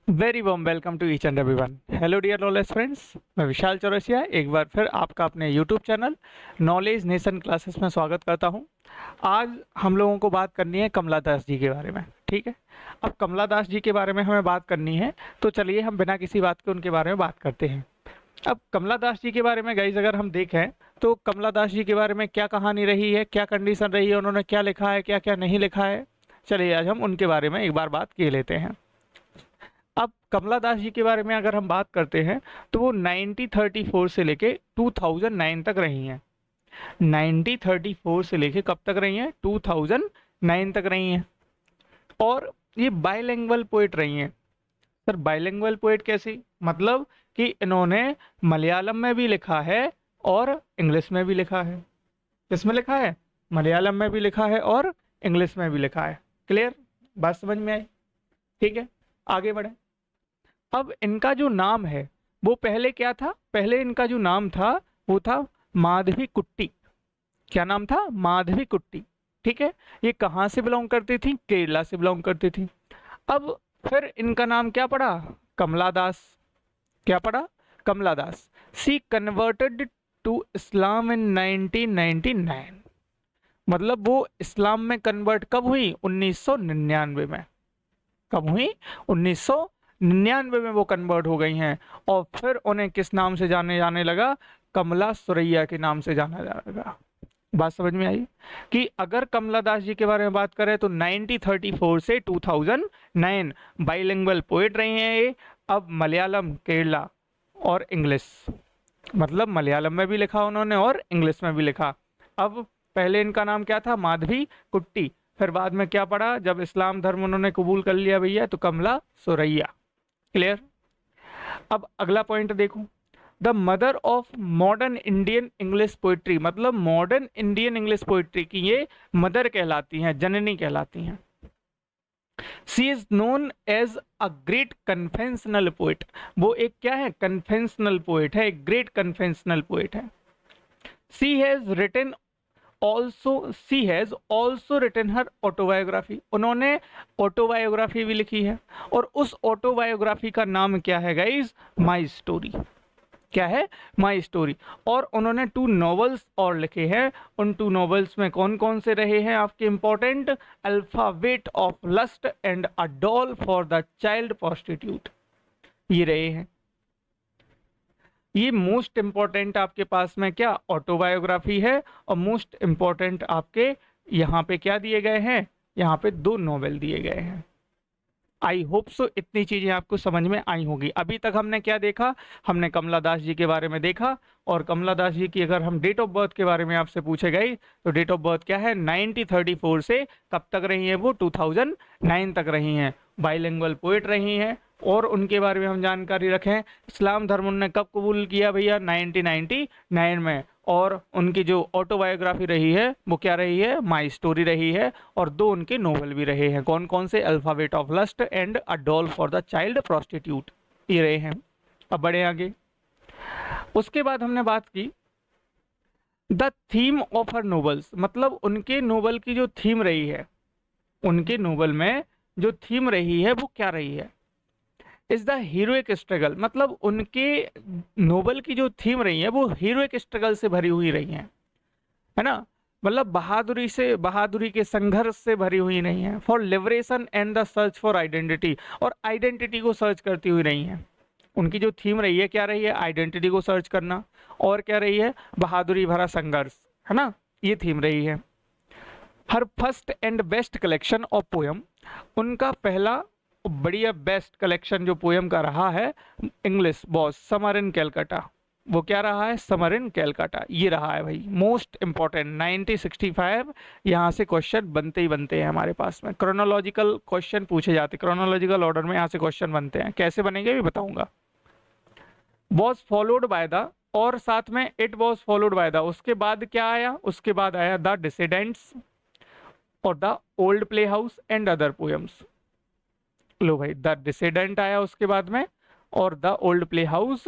Very warm welcome to each and everyone. Hello dear knowledge friends, मैं विशाल चौरसिया एक बार फिर आपका अपने YouTube channel knowledge nation classes में स्वागत करता हूं। आज हम लोगों को बात करनी है कमला दास जी के बारे में। ठीक है, अब कमला दास जी के बारे में हमें बात करनी है, तो चलिए हम बिना किसी बात के उनके बारे में बात करते हैं। अब कमला दास जी के बारे में गाइस अगर हम देखें तो कमला दास जी के बारे में क्या कहानी रही है, क्या कंडीशन रही है, उन्होंने क्या लिखा है, क्या क्या नहीं लिखा है, चलिए आज हम उनके बारे में एक बार बात किए लेते हैं। अब कमला दास जी के बारे में अगर हम बात करते हैं तो वो 1934 से लेके 2009 तक रही हैं। 1934 से लेके कब तक रही हैं? 2009 तक रही हैं। और ये बाइलिंगुअल पोएट रही हैं। सर बाइलिंगुअल पोएट कैसी? मतलब कि इन्होंने मलयालम में भी लिखा है और इंग्लिश में भी लिखा है। किसमें लिखा है? मलयालम में भी लिखा है और इंग्लिश में भी लिखा है। क्लियर? बात समझ में आई? ठीक है, आगे बढ़े। अब इनका जो नाम है वो पहले क्या था? पहले इनका जो नाम था वो था माधवी कुट्टी। क्या नाम था? माधवी कुट्टी। ठीक है, ये कहाँ से बिलोंग करती थी? केरला से बिलोंग करती थी। अब फिर इनका नाम क्या पड़ा? कमला दास। क्या पड़ा? कमला दास। सी कन्वर्टेड टू इस्लाम इन 1999। मतलब वो इस्लाम में कन्वर्ट कब हुई? 1999 में। कब हुई? 1999 में वो कन्वर्ट हो गई हैं। और फिर उन्हें किस नाम से जाने जाने लगा? कमला सुरैया के नाम से जाना जाने लगा। बात समझ में आई कि अगर कमला दास जी के बारे में बात करें तो 1934 से 2009 बाइलिंगुअल पोएट रही हैं ये। अब मलयालम, केरला और इंग्लिश, मतलब मलयालम में भी लिखा उन्होंने और इंग्लिश में भी लिखा। अब पहले इनका नाम क्या था? माधवी कुट्टी। फिर बाद में क्या पड़ा? जब इस्लाम धर्म उन्होंने कबूल कर लिया भैया तो कमला सुरैया। क्लियर? अब अगला पॉइंट देखो, the mother of modern Indian English poetry. मतलब मॉडर्न इंडियन इंग्लिश पोइट्री की ये मदर कहलाती हैं, जननी कहलाती हैं। She is known as a great conventional poet. वो एक क्या है? कन्वेंशनल पोइट है, एक ग्रेट कन्वेंशनल पोइट है। She has written also, she has also written her autobiography. उन्होंने ऑटोबायोग्राफी भी लिखी है और उस ऑटोबायोग्राफी का नाम क्या है गाइज? My story. क्या है? My story. और उन्होंने 2 नॉवेल्स और लिखे हैं। उन 2 नॉवेल्स में कौन कौन से रहे हैं आपके important? Alphabet of lust and a doll for the child prostitute, ये रहे हैं। ये मोस्ट इंपॉर्टेंट आपके पास में क्या? ऑटोबायोग्राफी है। और मोस्ट इंपॉर्टेंट आपके यहाँ पे क्या दिए गए हैं? यहाँ पे 2 नॉवेल दिए गए हैं। आई होप सो इतनी चीजें आपको समझ में आई होगी। अभी तक हमने क्या देखा? हमने कमला दास जी के बारे में देखा। और कमला दास जी की अगर हम डेट ऑफ बर्थ के बारे में आपसे पूछे गई तो डेट ऑफ बर्थ क्या है? 1934 से कब तक रही है? वो 2009 तक रही हैं। बाइलिंगुअल पोएट रही हैं। और उनके बारे में हम जानकारी रखें, इस्लाम धर्म उन्होंने कब कबूल किया भैया? 1999 में। और उनकी जो ऑटोबायोग्राफी रही है वो क्या रही है? माई स्टोरी रही है। और 2 उनके नोवेल भी रहे हैं। कौन कौन से? Alphabet of lust and a doll for the child prostitute, ये रहे हैं। अब बढ़े आगे। उसके बाद हमने बात की the theme of her novels. मतलब उनके नोवेल की जो थीम रही है, उनके नोवेल में जो थीम रही है वो क्या रही है? Is the heroic struggle. मतलब उनके नोवेल की जो थीम रही है वो हीरोइक स्ट्रगल से भरी हुई रही है ना। मतलब बहादुरी से, बहादुरी के संघर्ष से भरी हुई नहीं है। For liberation and the search for identity. और आइडेंटिटी को सर्च करती हुई नहीं है। उनकी जो थीम रही है क्या रही है? आइडेंटिटी को सर्च करना। और क्या रही है? बहादुरी भरा संघर्ष, है ना, ये थीम रही है। Her first and best collection of poem. उनका पहला बढ़िया बेस्ट कलेक्शन जो पोयम का रहा है English boss summer in Calcutta. वो क्या रहा है? समर इन कैलकाटा, ये रहा है भाई मोस्ट इंपॉर्टेंट। 1965 यहाँ से क्वेश्चन बनते ही बनते हैं हमारे पास में। क्रोनोलॉजिकल क्वेश्चन पूछे जाते हैं, क्रोनोलॉजिकल ऑर्डर में यहाँ से क्वेश्चन बनते हैं। कैसे बनेंगे भी बताऊंगा। वॉज फॉलोड बाय द, और साथ में it was followed by the, उसके बाद क्या आया? उसके बाद आया द डिसिडेंट्स और the old play house and other poems. लो भाई, द डिसिडेंट आया उसके बाद में, और the old play house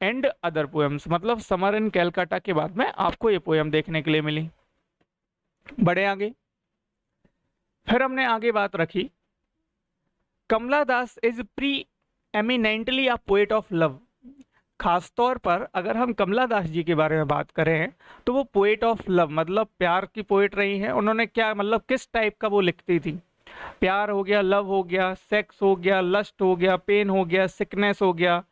and other poems. मतलब समर इन कैलकाटा के बाद में आपको ये पोएम देखने के लिए मिली। बड़े आगे। फिर हमने आगे बात रखी, Kamala Das is preeminently a poet of love. खासतौर पर अगर हम कमला दास जी के बारे में बात करें तो वो पोएट ऑफ लव मतलब प्यार की पोएट रही हैं। उन्होंने क्या मतलब किस टाइप का वो लिखती थी? प्यार हो गया, लव हो गया, सेक्स हो गया, लस्ट हो गया, पेन हो गया, सिकनेस हो गया,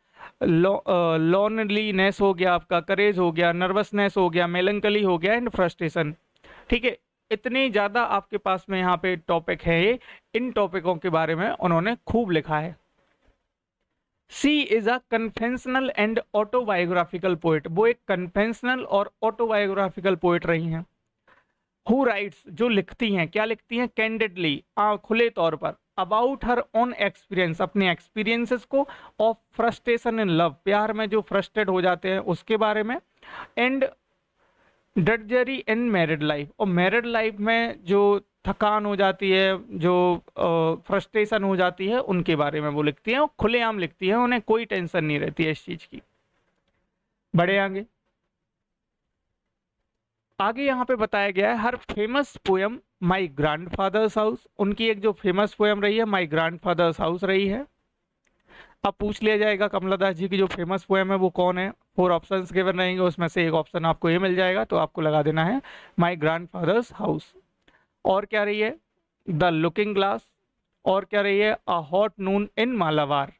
लॉनलीनेस हो गया, आपका करेज हो गया, नर्वसनेस हो गया, मेलंकली हो गया एंड फ्रस्ट्रेशन। ठीक है, इतनी ज़्यादा आपके पास में यहाँ पे टॉपिक है ये। इन टॉपिकों के बारे में उन्होंने खूब लिखा है। She is a conventional and autobiographical poet. वो एक कन्वेंशनल और ऑटोबायोग्राफिकल पोएट रही हैं। हु राइट्स, जो लिखती हैं, क्या लिखती हैं? कैंडिडली, खुले तौर पर, अबाउट हर ओन एक्सपीरियंस, अपने एक्सपीरियंसेस को, ऑफ फ्रस्ट्रेशन इन लव, प्यार में जो फ्रस्ट्रेट हो जाते हैं उसके बारे में, एंड डर्जरी इन मैरिड लाइफ, और मैरिड लाइफ में जो थकान हो जाती है, जो फ्रस्ट्रेशन हो जाती है, उनके बारे में वो लिखती हैं। और खुलेआम लिखती हैं, उन्हें कोई टेंशन नहीं रहती है इस चीज़ की। बड़े आगे आगे यहाँ पे बताया गया है हर फेमस पोयम माई ग्रैंडफादर्स हाउस। उनकी एक जो फेमस पोयम रही है माई ग्रैंडफादर्स हाउस रही है। अब पूछ लिया जाएगा कमला दास जी की जो फेमस पोयम है वो कौन है? 4 ऑप्शंस गिवन रहेंगे, उसमें से एक ऑप्शन आपको ये मिल जाएगा, तो आपको लगा देना है माई ग्रैंडफादर्स हाउस। और क्या रही है? The looking glass. और क्या रही है? A hot noon in Malabar.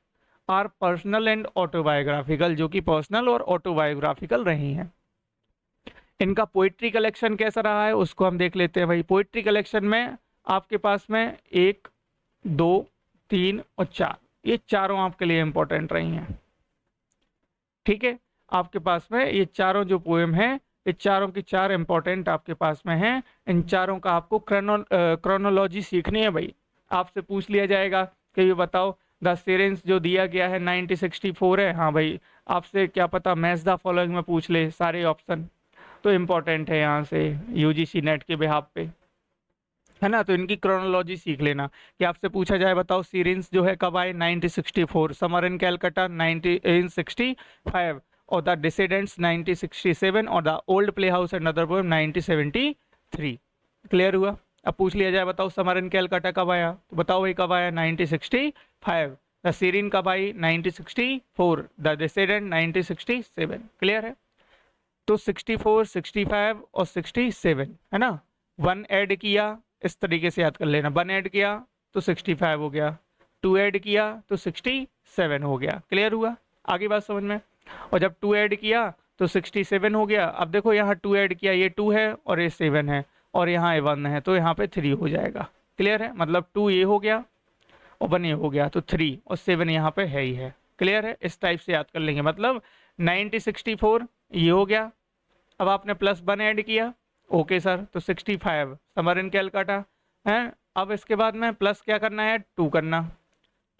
Are personal and autobiographical, जो कि पर्सनल और ऑटोबायोग्राफिकल रही हैं। इनका पोइट्री कलेक्शन कैसा रहा है उसको हम देख लेते हैं भाई। पोइट्री कलेक्शन में आपके पास में 1, 2, 3 और 4, ये चारों आपके लिए इंपॉर्टेंट रही हैं। ठीक है, आपके पास में ये चारों जो पोएम हैं, ये चारों की चार इंपॉर्टेंट आपके पास में हैं। इन चारों का आपको क्रोनोलॉजी सीखनी है भाई। आपसे पूछ लिया जाएगा कि ये बताओ द सीरेंस जो दिया गया है 1964 है। हाँ भाई, आपसे क्या पता मैच द फॉलोइंग में पूछ ले सारे ऑप्शन, तो इम्पोर्टेंट है यहाँ से यूजीसी नेट के बिहाफ पे, है ना। तो इनकी क्रोनोलॉजी सीख लेना कि आपसे पूछा जाए बताओ सीरीज जो है कब आए 1964, समर इन कैलकाटा 1965, और द डिसिडेंट्स 1967, और the old play house and other poem 1973। Clear हुआ? अब पूछ लिया जाए बताओ समर इन कैलकाटा कब आया, तो बताओ भाई कब आया? 1965। द सीरीन कब आई? 1964। The dissident 1967। क्लियर है? तो 64, 65 और 67, है ना। 1 ऐड किया, इस तरीके से याद कर लेना। 1 ऐड किया तो 65 हो गया, 2 ऐड किया तो 67 हो गया। क्लियर हुआ? आगे बात समझ में। और जब 2 ऐड किया तो 67 हो गया। अब देखो यहाँ 2 ऐड किया, ये 2 है और ये 7 है, और यहाँ 1 है, तो यहाँ पे 3 हो जाएगा। क्लियर है? मतलब 2 ये हो गया और 1 ये हो गया, तो 3 और 7 यहाँ पे है ही है। क्लियर है? इस टाइप से याद कर लेंगे। मतलब 1964 ये हो गया, अब आपने +1 ऐड किया, ओके सर, तो 65 समर इन कैलकाटा है। अब इसके बाद में प्लस क्या करना है? 2 करना,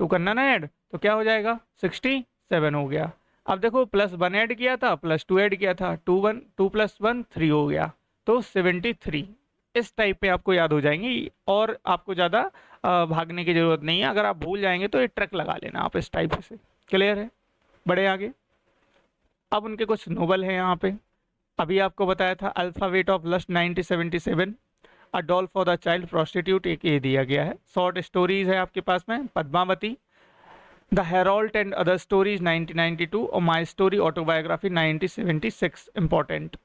2 करना ना ऐड, तो क्या हो जाएगा? 67 हो गया। अब देखो +1 ऐड किया था, +2 ऐड किया था, 2 + 1 3 हो गया, तो 73। इस टाइप पे आपको याद हो जाएंगी और आपको ज़्यादा भागने की ज़रूरत नहीं है। अगर आप भूल जाएंगे तो ये ट्रक लगा लेना आप इस टाइप से। क्लियर है? बड़े आगे अब उनके कुछ नोबल हैं यहाँ पे। अभी आपको बताया था alphabet of lust 1977, a doll for the child prostitute, एक ये दिया गया है। शॉर्ट स्टोरीज है आपके पास में Padmavati, the Harold and other stories 1992, और माई स्टोरी ऑटोबायोग्राफी 1976। इंपॉर्टेंट।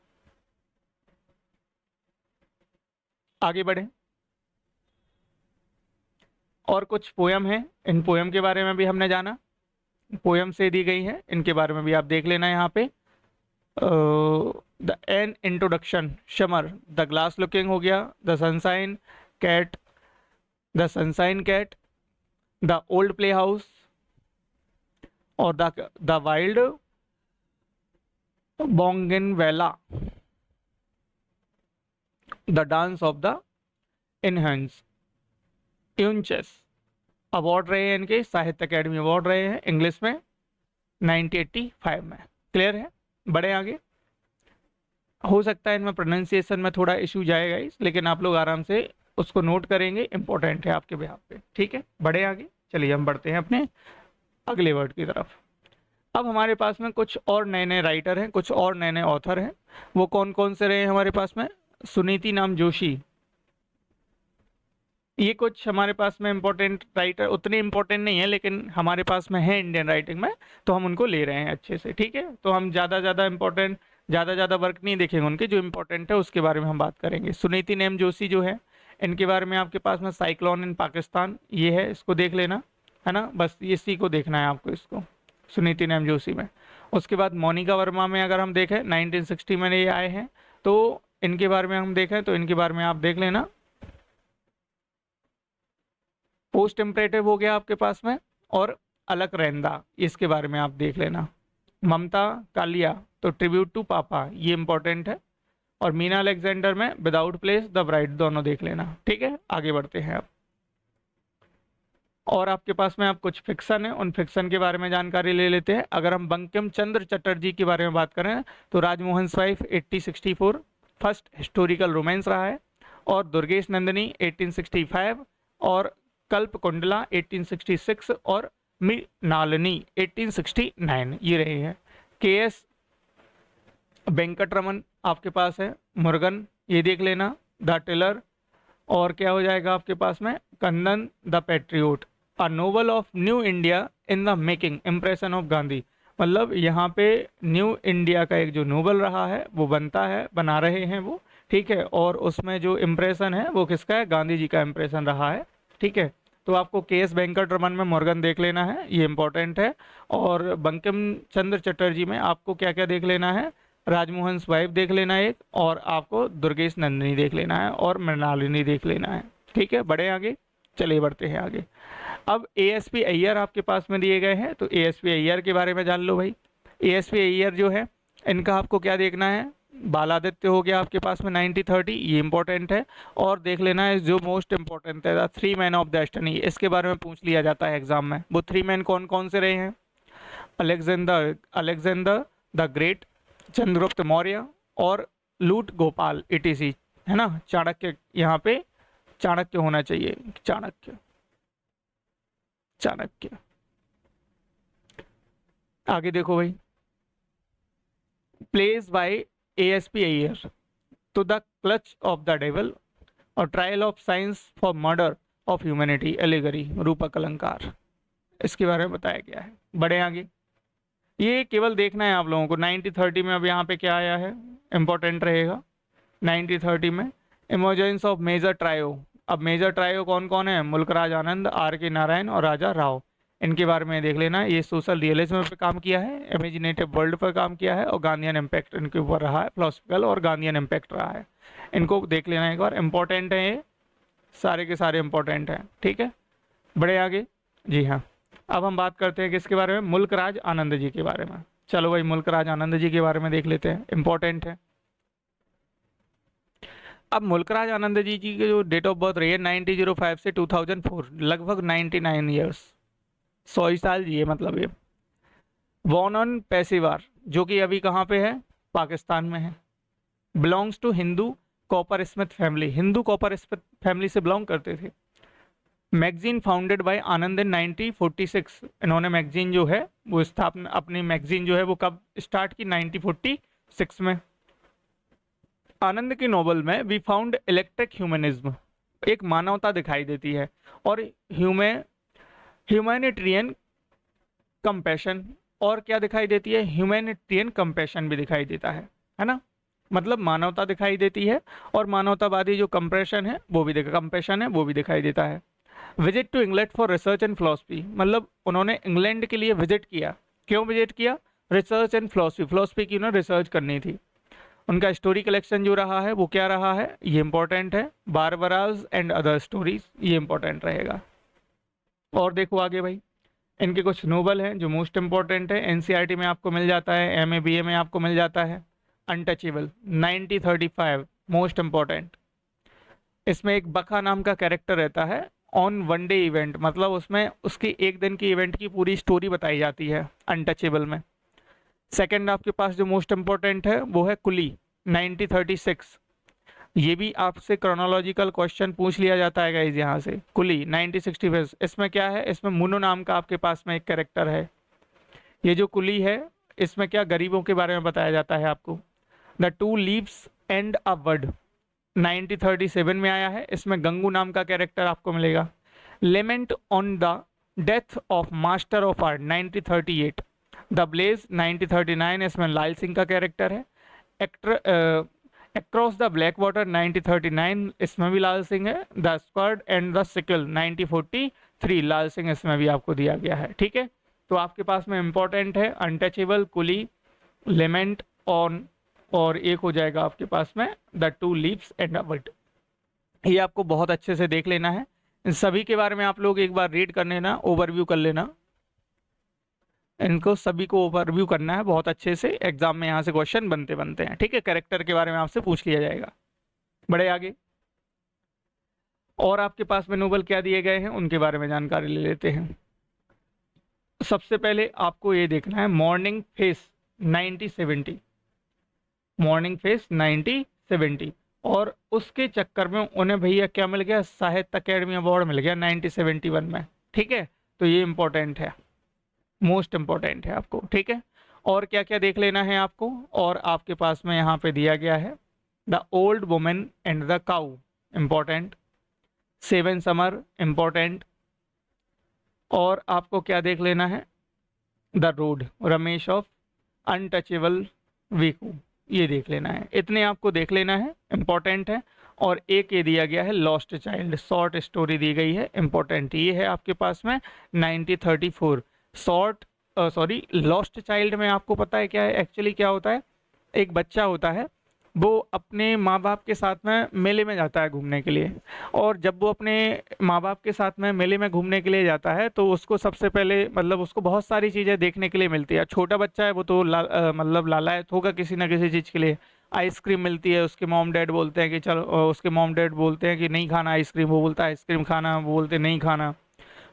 आगे बढ़े, और कुछ पोयम है, इन पोयम के बारे में भी हमने जाना। पोयम से दी गई है, इनके बारे में भी आप देख लेना यहाँ पे। The an introduction, summer, the glass looking हो गया, the sunshine cat, the sunshine cat, the old play house, और the wild bougainvillea, the dance of the इनहंस। यूनचेस अवार्ड रहे हैं इनके, साहित्य अकेडमी अवार्ड रहे हैं इंग्लिश में 1985 में। क्लियर है? बड़े आगे हो सकता है इनमें प्रोनाउंसिएशन में थोड़ा इशू जाएगा इस, लेकिन आप लोग आराम से उसको नोट करेंगे, इंपॉर्टेंट है आपके बिहाफ पे। ठीक है, बड़े आगे चलिए हम बढ़ते हैं अपने अगले वर्ड की तरफ। अब हमारे पास में कुछ और नए नए राइटर हैं, कुछ और नए नए ऑथर हैं। वो कौन कौन से रहे हैं हमारे पास में? सुनीति नाम जोशी, ये कुछ हमारे पास में इम्पोर्टेंट राइटर उतने इम्पोर्टेंट नहीं है, लेकिन हमारे पास में है इंडियन राइटिंग में, तो हम उनको ले रहे हैं अच्छे से, ठीक है। तो हम ज़्यादा वर्क नहीं देखेंगे उनके, जो इम्पोर्टेंट है उसके बारे में हम बात करेंगे। सुनीति नेम जोशी जो है, इनके बारे में आपके पास में साइक्लोन इन पाकिस्तान ये है, इसको देख लेना, है ना, बस इसी को देखना है आपको, इसको सुनीति नेम जोशी में। उसके बाद मोनिका वर्मा में अगर हम देखें 1960 में ये आए हैं, तो इनके बारे में हम देखें तो इनके बारे में आप देख लेना। पोस्ट इम्परेटिव हो गया आपके पास में, और अलक रेंदा इसके बारे में आप देख लेना। ममता कालिया तो ट्रिब्यूट टू पापा ये इंपॉर्टेंट है, और मीना अलेक्जेंडर में विदाउट प्लेस द ब्राइड दोनों देख लेना, ठीक है। आगे बढ़ते हैं आप, और आपके पास में आप कुछ फिक्सन है, उन फिक्सन के बारे में जानकारी ले लेते हैं। अगर हम बंकिम चंद्र चटर्जी के बारे में बात करें तो राजमोहन स्वाइफ 1864 फर्स्ट हिस्टोरिकल रोमांस रहा है, और दुर्गेश नंदिनी 1865, और कल्प कुंडला 1866, और मृणालिनी 1869 ये रहे हैं। के.एस. वेंकटरमन आपके पास है, मुर्गन ये देख लेना, द टिलर, और क्या हो जाएगा आपके पास में Kannan the patriot, a novel of new India in the making, impression of Gandhi. मतलब यहाँ पे न्यू इंडिया का एक जो नोवेल रहा है वो बनता है, बना रहे हैं वो, ठीक है, और उसमें जो इम्प्रेशन है वो किसका है, गांधी जी का इम्प्रेशन रहा है, ठीक है। तो आपको के.एस. वेंकटरमन में मुर्गन देख लेना है, ये इंपॉर्टेंट है। और बंकिम चंद्र चटर्जी में आपको क्या क्या देख लेना है, राजमोहन स्वाइफ देख लेना एक, और आपको दुर्गेश नंदिनी देख लेना है, और मृणालिनी देख लेना है, ठीक है। बढ़े आगे, चलिए बढ़ते हैं आगे। अब ए.एस.पी. अय्यर आपके पास में दिए गए हैं, तो ए.एस.पी. अय्यर के बारे में जान लो भाई। ए.एस.पी. अय्यर जो है, इनका आपको क्या देखना है, बालादित्य हो गया आपके पास में 1930 ये इंपॉर्टेंट है, और देख लेना है जो मोस्ट इंपॉर्टेंट है, the three man of destiny, इसके बारे में पूछ लिया जाता है एग्जाम में। वो थ्री मैन कौन कौन से रहे हैं, Alexander the great, Chandragupta Maurya, और लूट गोपाल इटीसी, है ना। चाणक्य, यहाँ पे चाणक्य होना चाहिए, चाणक्य चाणक्य। आगे देखो भाई, प्लेस बाय ए.एस.पी. अय्यर, तो the clutch of the devil, और trial of science for murder of humanity, allegory, रूपक अलंकार, इसके बारे में बताया गया है। बड़े आगे, ये केवल देखना है आप लोगों को। 1930 में अब यहाँ पे क्या आया है, इंपॉर्टेंट रहेगा। 1930 में इमरजेंस ऑफ मेजर ट्रायो, अब मेजर ट्रायो कौन कौन है, मुल्कराज आनंद, आर.के. नारायण, और राजा राव, इनके बारे में देख लेना। ये सोशल रियलिज्म पे काम किया है, इमेजिनेटिव वर्ल्ड पर काम किया है, और गांधीयन इम्पैक्ट इनके ऊपर रहा है, फिलोसफिकल और गांधीयन इम्पैक्ट रहा है। इनको देख लेना एक बार, इंपॉर्टेंट है ये, सारे के सारे इंपॉर्टेंट हैं, ठीक है। बड़े आगे, जी हाँ। अब हम बात करते हैं किसके बारे में, मुल्कराज आनंद जी के बारे में। चलो भाई, मुल्कराज आनंद जी के बारे में देख लेते हैं, इंपॉर्टेंट है। अब मुल्कराज आनंद जी की जो डेट ऑफ बर्थ रही है 1905 से 2004, लगभग 99 ईयर्स, 100 साल जिए मतलब ये। बॉर्न ऑन पेशिवार, जो कि अभी कहाँ पे है, पाकिस्तान में है। Belongs to Hindu coppersmith family, Hindu coppersmith family से बिलोंग करते थे। Magazine founded by Anand in 1946, इन्होंने मैगजीन जो है वो स्थापना, अपनी मैगजीन जो है वो कब स्टार्ट की, 1946 में। आनंद की नोवेल में वी फाउंड इलेक्ट्रिक ह्यूमनिज्म, एक मानवता दिखाई देती है, और ह्यूमैनिटेरियन कंपैशन, और क्या दिखाई देती है, ह्यूमैनिटेरियन कंपैशन भी दिखाई देता है ना। मतलब मानवता दिखाई देती है, और मानवतावादी जो कंपैशन है वो भी कंपैशन है वो भी दिखाई देता है। Visit to England for research and philosophy, मतलब उन्होंने इंग्लैंड के लिए विजिट किया, क्यों विजिट किया, रिसर्च एंड फिलोसफी, फिलोसफी की उन्हें रिसर्च करनी थी। उनका स्टोरी कलेक्शन जो रहा है वो क्या रहा है, ये इंपॉर्टेंट है, बारबराज एंड अदर स्टोरीज, ये इंपॉर्टेंट रहेगा। और देखो आगे भाई, इनके कुछ नोवेल हैं जो मोस्ट इंपॉर्टेंट है, एनसीईआरटी में आपको मिल जाता है, एमए बीए में आपको मिल जाता है। अनटचेबल 1935, मोस्ट इंपॉर्टेंट, इसमें एक बखा नाम का कैरेक्टर रहता है, ऑन वन डे इवेंट, मतलब उसमें उसकी एक दिन की इवेंट की पूरी स्टोरी बताई जाती है अनटचेबल में। सेकंड आपके पास जो मोस्ट इंपॉर्टेंट है वो है कुली 1936, ये भी आपसे क्रोनोलॉजिकल क्वेश्चन पूछ लिया जाता है गाइस यहाँ से। कुली 1965, इसमें क्या है, इसमें मुनो नाम का आपके पास में एक कैरेक्टर है। ये जो कुली है इसमें क्या, गरीबों के बारे में बताया जाता है आपको। The two leaves and a word, 1937 में आया है। इसमें गंगू नाम का कैरेक्टर आपको मिलेगा। Lament on the death of master of art 1938। The blaze 1939, इसमें लाल सिंह का कैरेक्टर है। Actor across the black water 1939, इसमें भी लाल सिंह है। The sword and the sickle 1943, Lal Singh इसमें भी आपको दिया गया है। ठीक है, तो आपके पास में इंपॉर्टेंट है अनटचेबल, कुली, लेमेंट ऑन, और एक हो जाएगा आपके पास में the two leaves and a bud. ये आपको बहुत अच्छे से देख लेना है। इन सभी के बारे में आप लोग एक बार रीड कर लेना, ओवरव्यू कर लेना। इनको सभी को ओवरव्यू करना है बहुत अच्छे से, एग्जाम में यहाँ से क्वेश्चन बनते बनते हैं। ठीक है, कैरेक्टर के बारे में आपसे पूछ लिया जाएगा। बड़े आगे और आपके पास में नोबल क्या दिए गए हैं उनके बारे में जानकारी ले लेते हैं। सबसे पहले आपको ये देखना है मॉर्निंग फेस 1970, मॉर्निंग फेस 1970, और उसके चक्कर में उन्हें भैया क्या मिल गया, साहित्य अकेडमी अवार्ड मिल गया 1971 में। ठीक है, तो ये इंपॉर्टेंट है, मोस्ट इंपॉर्टेंट है आपको। ठीक है, और क्या क्या देख लेना है आपको, और आपके पास में यहाँ पे दिया गया है the old women and the cow, important. Seven summer, important. और आपको क्या देख लेना है, the road, Ramesh of untouchable वीकू, ये देख लेना है। इतने आपको देख लेना है, इंपॉर्टेंट है। और एक ये दिया गया है लॉस्ट चाइल्ड, शॉर्ट स्टोरी दी गई है, इंपॉर्टेंट। ये है आपके पास में 1934। शॉर्ट सॉरी लॉस्ट चाइल्ड में आपको पता है क्या है, एक्चुअली क्या होता है, एक बच्चा होता है, वो अपने माँ बाप के साथ में मेले में जाता है घूमने के लिए। और जब वो अपने माँ बाप के साथ में मेले में घूमने के लिए जाता है तो उसको सबसे पहले मतलब उसको बहुत सारी चीज़ें देखने के लिए मिलती है। छोटा बच्चा है वो तो मतलब लालायत होगा किसी ना किसी चीज़ के लिए। आइसक्रीम मिलती है, उसके मॉम डैड बोलते हैं कि चलो, उसके मॉम डैड बोलते हैं कि नहीं खाना आइसक्रीम, वो बोलता है आइसक्रीम खाना, वो बोलते नहीं खाना।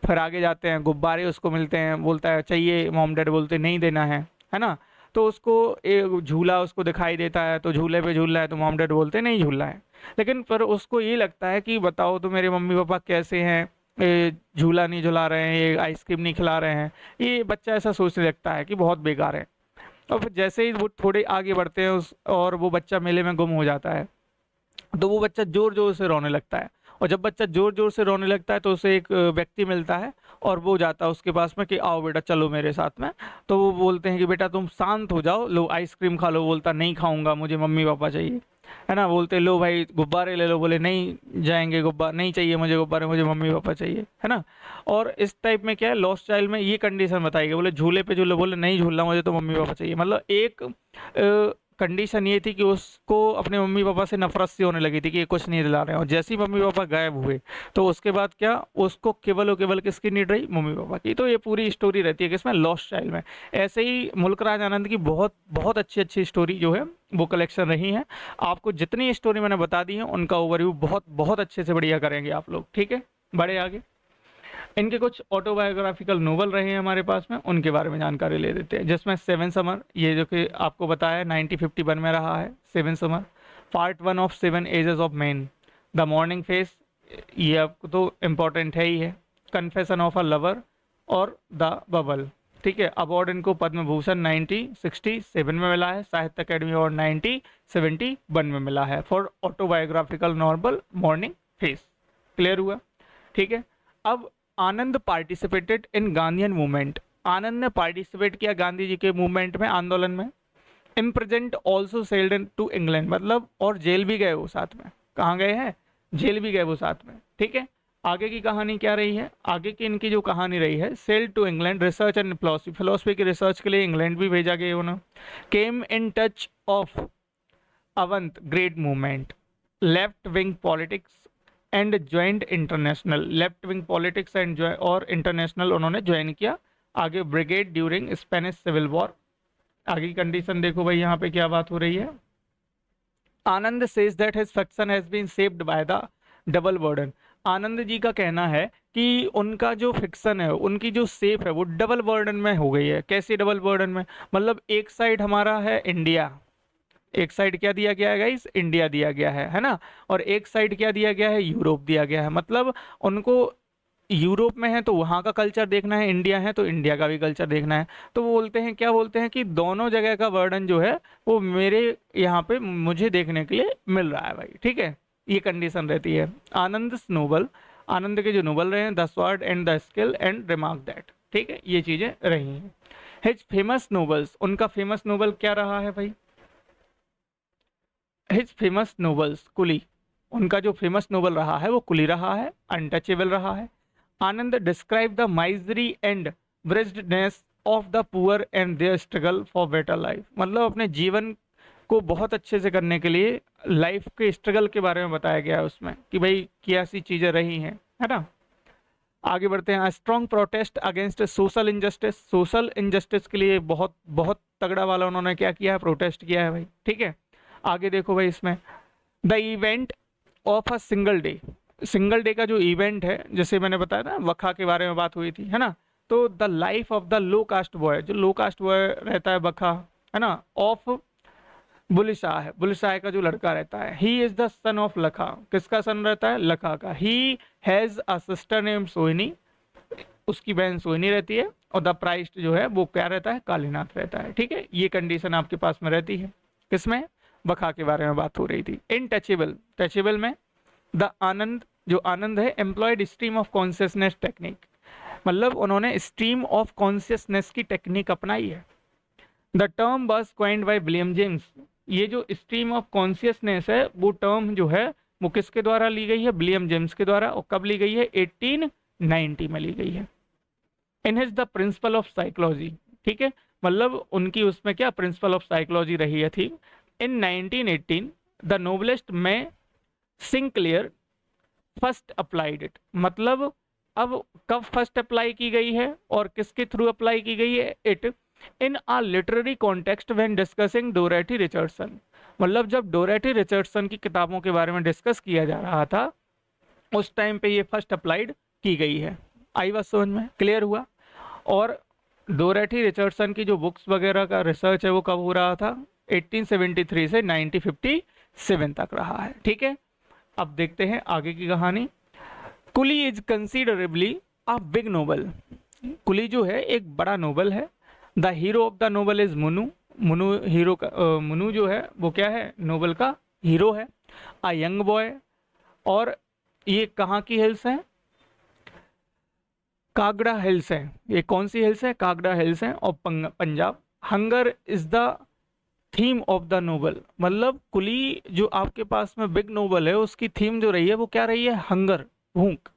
फिर आगे जाते हैं, गुब्बारे उसको मिलते हैं, बोलता है चाहिए, मॉम डैड बोलते नहीं देना है ना। तो उसको एक झूला उसको दिखाई देता है, तो झूले पे झूल रहा है, तो मॉम डैड बोलते नहीं झूल रहा है। लेकिन पर उसको ये लगता है कि बताओ तो मेरे मम्मी पापा कैसे हैं, ये झूला नहीं झुला रहे हैं, ये आइसक्रीम नहीं खिला रहे हैं। ये बच्चा ऐसा सोचने लगता है कि बहुत बेकार है। और फिर जैसे ही वो थोड़े आगे बढ़ते हैं और वो बच्चा मेले में गुम हो जाता है, तो वो बच्चा जोर जोर से रोने लगता है। और जब बच्चा जोर जोर से रोने लगता है तो उसे एक व्यक्ति मिलता है, और वो जाता है उसके पास में कि आओ बेटा चलो मेरे साथ में। तो वो बोलते हैं कि बेटा तुम शांत हो जाओ, लो आइसक्रीम खा लो। बोलता नहीं खाऊंगा, मुझे मम्मी पापा चाहिए, है ना। बोलते लो भाई गुब्बारे ले लो, बोले नहीं जाएंगे, गुब्बारे नहीं चाहिए मुझे, गुब्बारे मुझे मम्मी पापा चाहिए, है ना। और इस टाइप में क्या है, लॉस्ट चाइल्ड में ये कंडीशन बताई गई, बोले झूले पे झूले, बोले नहीं झूलना मुझे, तो मम्मी पापा चाहिए। मतलब एक कंडीशन ये थी कि उसको अपने मम्मी पापा से नफरत सी होने लगी थी कि ये कुछ नहीं दिला रहे हैं। और जैसे ही मम्मी पापा गायब हुए तो उसके बाद क्या, उसको केवल और केवल किसकी नीड रही, मम्मी पापा की। तो ये पूरी स्टोरी रहती है किसमें, लॉस्ट चाइल्ड में। ऐसे ही मुल्कराज आनंद की बहुत बहुत अच्छी अच्छी स्टोरी जो है वो कलेक्शन रही है। आपको जितनी स्टोरी मैंने बता दी है उनका ओवरव्यू बहुत बहुत अच्छे से बढ़िया करेंगे आप लोग। ठीक है, बड़े आगे इनके कुछ ऑटोबायोग्राफिकल नोवेल रहे हैं हमारे पास में, उनके बारे में जानकारी ले देते हैं। जिसमें सेवन समर, ये जो कि आपको बताया 1951 में रहा है seven summer. Part 1 of 7 ages of man, the morning face, ये आपको तो इम्पोर्टेंट है ही है। कन्फेशन ऑफ अ लवर और द बबल। ठीक है, अवार्ड इनको पद्म भूषण 1967 में मिला है, साहित्य अकेडमी अवार्ड 1971 में मिला है for autobiographical novel morning face. Clear हुआ? ठीक है, अब आनंद पार्टिसिपेटेड इन गांधीयन मूवमेंट, आनंद ने पार्टिसिपेट किया गांधी जी के मूवमेंट में, आंदोलन में। In present also sailed in to England, मतलब और जेल भी गए वो साथ में। कहाँ गए हैं, जेल भी गए वो साथ में। ठीक है, आगे की कहानी क्या रही है, आगे की इनकी जो कहानी रही है, sailed to England research and philosophy, philosophy की रिसर्च के लिए इंग्लैंड भी भेजा गया उन्हें। Came in touch of avant garde movement, left wing politics and joint international, left wing politics and और इंटरनेशनल उन्होंने ज्वाइन किया। आगे brigade during Spanish civil war. आगे की कंडीशन देखो भाई, यहाँ पे क्या बात हो रही है। Anand says that his fiction has been shaped by the double burden, Anand ji का कहना है कि उनका जो फिक्शन है, उनकी जो शेप है वो डबल बर्डन में हो गई है। कैसे डबल बर्डन में, मतलब एक साइड हमारा है इंडिया, एक साइड क्या दिया गया है गाइस, इंडिया दिया गया है ना। और एक साइड क्या दिया गया है, यूरोप दिया गया है। मतलब उनको यूरोप में है तो वहाँ का कल्चर देखना है, इंडिया है तो इंडिया का भी कल्चर देखना है। तो वो बोलते हैं, क्या बोलते हैं कि दोनों जगह का वर्णन जो है वो मेरे यहाँ पे मुझे देखने के लिए मिल रहा है भाई। ठीक है, ये कंडीशन रहती है। आनंद नोबल, आनंद के जो नोबल रहे हैं, the sword and the skill and remark that, ठीक है, ये चीजें रही हैं। हिज फेमस नोबल्स, उनका फेमस नोबल क्या रहा है भाई? हिज फेमस नोबल्स, कुली, उनका जो फेमस नोबल रहा है वो कुली रहा है, अनटचेबल रहा है। Anand describe the misery and wretchedness of the poor and their struggle for better life, मतलब अपने जीवन को बहुत अच्छे से करने के लिए लाइफ के स्ट्रगल के बारे में बताया गया है उसमें कि भाई कैसी चीजें रही हैं, है ना। आगे बढ़ते हैं। Strong protest against social injustice, social injustice के लिए बहुत बहुत तगड़ा वाला उन्होंने क्या किया है? प्रोटेस्ट किया है भाई, ठीक है। आगे देखो भाई इसमें, the event of a single day का जो इवेंट है, जैसे मैंने बताया ना वखा के बारे में बात हुई थी, है ना। तो the life of the low caste boy, जो लो कास्ट बॉय रहता है वखा, है ना, ऑफ बुल्ले शाह है, बुल्ले शाह का जो लड़का रहता है, he is the son of लखा, किसका सन रहता है? लखा का। He has a sister name सोहिनी, उसकी बहन सोहिनी रहती है, और द प्राइस्ट जो है वो क्या रहता है? कालीनाथ रहता है, ठीक है। ये कंडीशन आपके पास में रहती है, किसमें? बखा के बारे में बात हो रही थी। इन टचेबल, टचेबल में द आनंद, जो आनंद है, employed stream of consciousness technique, मतलब उन्होंने स्ट्रीम ऑफ कॉन्शियसनेस की टेक्निक अपनाई है। The term was coined by William James, ये जो स्ट्रीम ऑफ कॉन्शियसनेस है वो टर्म जो है वो किसके द्वारा ली गई है? विलियम जेम्स के द्वारा। और कब ली गई है? 1890 में ली गई है। In his the principle of psychology, ठीक है, मतलब उनकी उसमें क्या प्रिंसिपल ऑफ साइकोलॉजी रही है थी। इन 1918 द नोबलिस्ट में सिंक्लेयर फर्स्ट अप्लाइड इट, मतलब अब कब फर्स्ट अप्लाई की गई है और किसके थ्रू अप्लाई की गई है? It in a literary context when discussing Dorothy Richardson, मतलब जब डोरेटी रिचर्डसन की किताबों के बारे में डिस्कस किया जा रहा था उस टाइम पे ये फर्स्ट अप्लाइड की गई है। आई बात समझ में? क्लियर हुआ? और डोरेटी रिचर्डसन की जो बुक्स वगैरह का रिसर्च है वो कब हो रहा था? 1873 से 1957 तक रहा है, ठीक है। अब देखते हैं आगे की कहानी। Coolie is considerably a big novel, Coolie जो है एक बड़ा नोबल है। The hero of the novel is Munoo, Munoo hero का मुनु जो है वो क्या है? नोबल का हीरो है। अ यंग बॉय, और ये कहाँ की हिल्स है? कागड़ा हिल्स है। ये कौन सी हिल्स है? कागड़ा हिल्स है, और Punjab. Hunger is the theme of the novel, मतलब कुली जो आपके पास में बिग नोबल है उसकी थीम जो रही है वो क्या रही है? हंगर, भूख।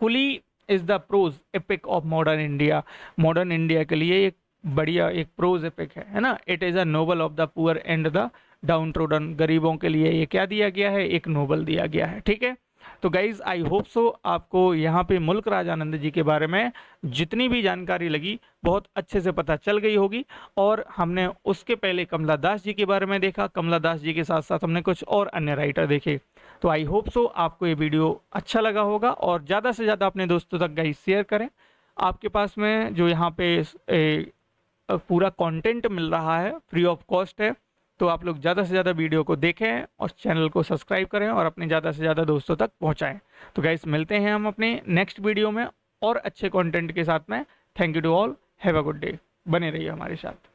Coolie is the prose epic of modern India, modern India के लिए एक बढ़िया एक प्रोज एपिक है ना। It is a novel of the poor and the downtrodden, गरीबों के लिए ये क्या दिया गया है? एक नोबल दिया गया है, ठीक है। तो गाइज आई होप सो आपको यहाँ पे मुल्क राज आनंद जी के बारे में जितनी भी जानकारी लगी बहुत अच्छे से पता चल गई होगी। और हमने उसके पहले कमला दास जी के बारे में देखा, कमला दास जी के साथ साथ हमने कुछ और अन्य राइटर देखे। तो आई होप सो आपको ये वीडियो अच्छा लगा होगा, और ज़्यादा से ज़्यादा अपने दोस्तों तक गाइज शेयर करें। आपके पास में जो यहाँ पे पूरा कंटेंट मिल रहा है फ्री ऑफ कॉस्ट है, तो आप लोग ज़्यादा से ज़्यादा वीडियो को देखें और चैनल को सब्सक्राइब करें और अपने ज़्यादा से ज़्यादा दोस्तों तक पहुँचाएं। तो गाइस मिलते हैं हम अपने नेक्स्ट वीडियो में और अच्छे कंटेंट के साथ में। Thank you to all, have a good day, बने रहिए हमारे साथ।